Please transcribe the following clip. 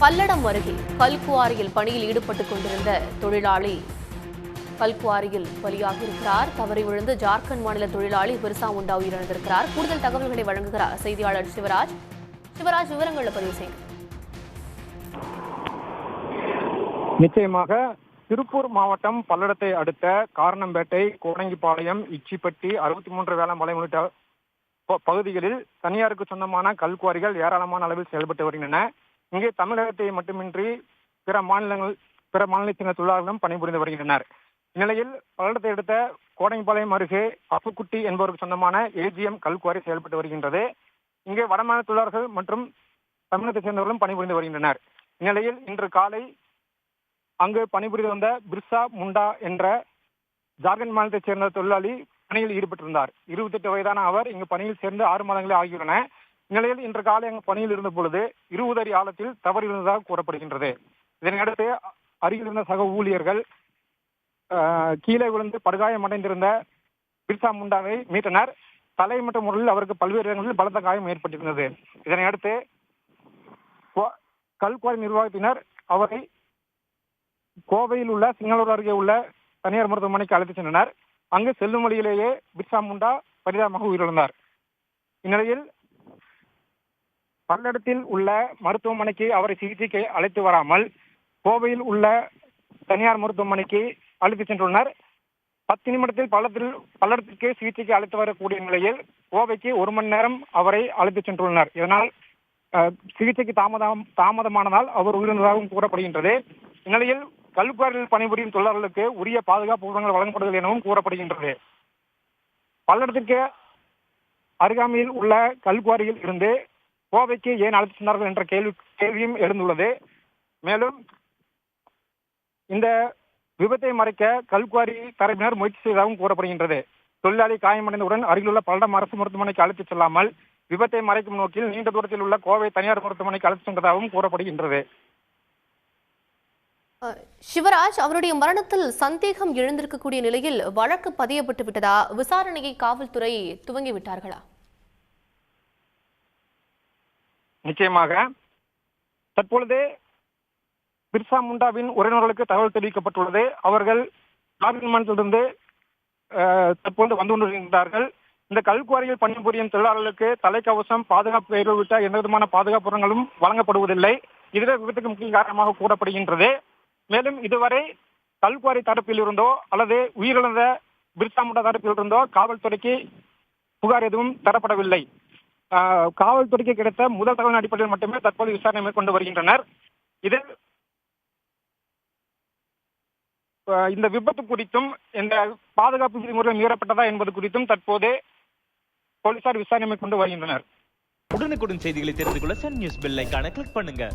பல்லடம் அருகே கல்குவாரியில் பணியில் ஈடுபட்டுக் கொண்டிருந்த தொழிலாளி கல்குவாரியில் பலியாகி இருக்கிறார். தவறி விழுந்து ஜார்க்கண்ட் மாநில தொழிலாளி பிர்சா முண்டா உயிரிழந்திருக்கிறார். கூடுதல் தகவல்களை வழங்குகிறார் செய்தியாளர் சிவராஜ். விவரங்களை பதிவு செய்யுங்க. நிச்சயமாக திருப்பூர் மாவட்டம் பல்லடத்தை அடுத்த காரணம்பேட்டை, கோடங்கிப்பாளையம், இச்சிப்பட்டி, 63 வேளாண் மலை உள்ளிட்ட பகுதிகளில் தனியாருக்கு சொந்தமான கல்குவாரிகள் ஏராளமான அளவில் செயல்பட்டு வருகின்றன. இங்கே தமிழகத்தை மட்டுமின்றி பிற மாநிலத்தைச் சேர்ந்த தொழிலாளர்களும் பணிபுரிந்து வருகின்றனர். இந்நிலையில் பல்லடத்தை அடுத்த கோடங்கிப்பாளையம் அருகே அப்புக்குட்டி என்பவருக்கு சொந்தமான ஏஜிஎம் கல்குவாரி செயல்பட்டு வருகின்றது. இங்கே வடமாநில தொழிலாளர்கள் மற்றும் தமிழகத்தைச் சேர்ந்தவர்களும் பணிபுரிந்து வருகின்றனர். இந்நிலையில் இன்று காலை அங்கு பணிபுரிந்து வந்த பிர்சா முண்டா என்ற ஜார்க்கண்ட் மாநிலத்தைச் சேர்ந்த தொழிலாளி பணியில் ஈடுபட்டிருந்தார். 28 வயதான அவர் இங்கு பணியில் சேர்ந்து 6 மாதங்களே ஆகியுள்ளன. இந்நிலையில் இன்று காலை அங்கு பணியில் இருந்த பொழுது 20 அடி ஆழத்தில் தவறி விழுந்ததாக கூறப்படுகின்றது. இதனையடுத்து அருகில் இருந்த சக ஊழியர்கள் கீழே விழுந்து படுகாயமடைந்திருந்த பிர்சா முண்டாவை மீட்டனர். தலை மற்றும் முறையில் அவருக்கு பல்வேறு இடங்களில் பலத்த காயம் ஏற்பட்டிருந்தது. இதனையடுத்து கல்குவாரி நிர்வாகத்தினர் அவரை கோவையில் உள்ள சிங்களூர் அருகே உள்ள தனியார் மருத்துவமனைக்கு அழைத்துச் சென்றனர். அங்கு செல்லும் வழியிலேயே பிர்சா முண்டா பரிதாபமாக உயிரிழந்தார். இந்நிலையில் பல்லடத்தில் உள்ள மருத்துவமனைக்கு அவரை சிகிச்சைக்கு அழைத்து வராமல் கோவையில் உள்ள தனியார் மருத்துவமனைக்கு அழைத்துச் சென்றுள்ளனர். 10 நிமிடத்தில் பல்லடத்திற்கு சிகிச்சைக்கு அழைத்து வரக்கூடிய நிலையில் கோவைக்கு 1 மணி நேரம் அவரை அழைத்துச் சென்றுள்ளனர். இதனால் சிகிச்சைக்கு தாமதமானதால் அவர் உயிரிழந்ததாகவும் கூறப்படுகின்றது. இந்நிலையில் கல்குவாரியில் பணிபுரியும் தொழிலாளர்களுக்கு உரிய பாதுகாப்பு உபகரணங்கள் வழங்கப்படுகிறது எனவும் கூறப்படுகின்றது. பல்லடத்திற்கு அருகாமையில் உள்ள கல்குவாரியில் இருந்து கோவைக்கு ஏன் அழைத்து சென்றார்கள் என்ற கேள்வியும் எழுந்துள்ளது. மேலும் இந்த விபத்தை மறைக்க கல்குவாரி தரப்பினர் முயற்சி செய்ததாகவும் கூறப்படுகின்றது. தொழிலாளி காயமடைந்தவுடன் அருகிலுள்ள பல்லடம் அரசு மருத்துவமனைக்கு அழைத்துச் செல்லாமல் விபத்தை மறைக்கும் நோக்கில் நீண்ட தூரத்தில் உள்ள கோவை தனியார் மருத்துவமனைக்கு அழைத்து சென்றதாகவும் கூறப்படுகின்றது. சிவராஜ், அவருடைய மரணத்தில் சந்தேகம் எழுந்திருக்கக்கூடிய நிலையில் வழக்கு பதியப்பட்டு விட்டதா? விசாரணையை காவல்துறை துவங்கிவிட்டார்களா? நிச்சயமாக தற்பொழுது பிர்சா முண்டாவின் உறவினர்களுக்கு தகவல் தெரிவிக்கப்பட்டுள்ளது. அவர்கள் ஜார்க்கண்ட் மாநிலத்திலிருந்து தற்போது வந்து கொண்டிருக்கின்றார்கள். இந்த கல்குவாரியில் பணிபுரியும் தொழிலாளர்களுக்கு தலைக்கவசம், பாதுகாப்பு கயிறு உள்ளிட்ட எந்த விதமான பாதுகாப்பு உரங்களும் வழங்கப்படுவதில்லை. இதுவே விபத்துக்கு முக்கிய காரணமாக கூறப்படுகின்றது. மேலும் இதுவரை கல்குவாரி தரப்பில் இருந்தோ அல்லது உயிரிழந்த பிர்சா முண்டா தரப்பில் இருந்தோ காவல்துறைக்கு புகார் எதுவும் தரப்படவில்லை. காவல்துறைக்கு கிடைத்த முதல் தகவலின் அடிப்படையில் மட்டுமே தற்போது விசாரணை மேற்கொண்டு வருகின்றனர். இதில் இந்த விபத்து குறித்தும் இந்த பாதுகாப்பு விதிமுறைகள் மீறப்பட்டதா என்பது குறித்தும் தற்போது போலீசார் விசாரணை மேற்கொண்டு வருகின்றனர். உடனுக்குடன் செய்திகளை தெரிந்து கொள்ள சன் நியூஸ் பெல் ஐகானை கிளிக் பண்ணுங்க.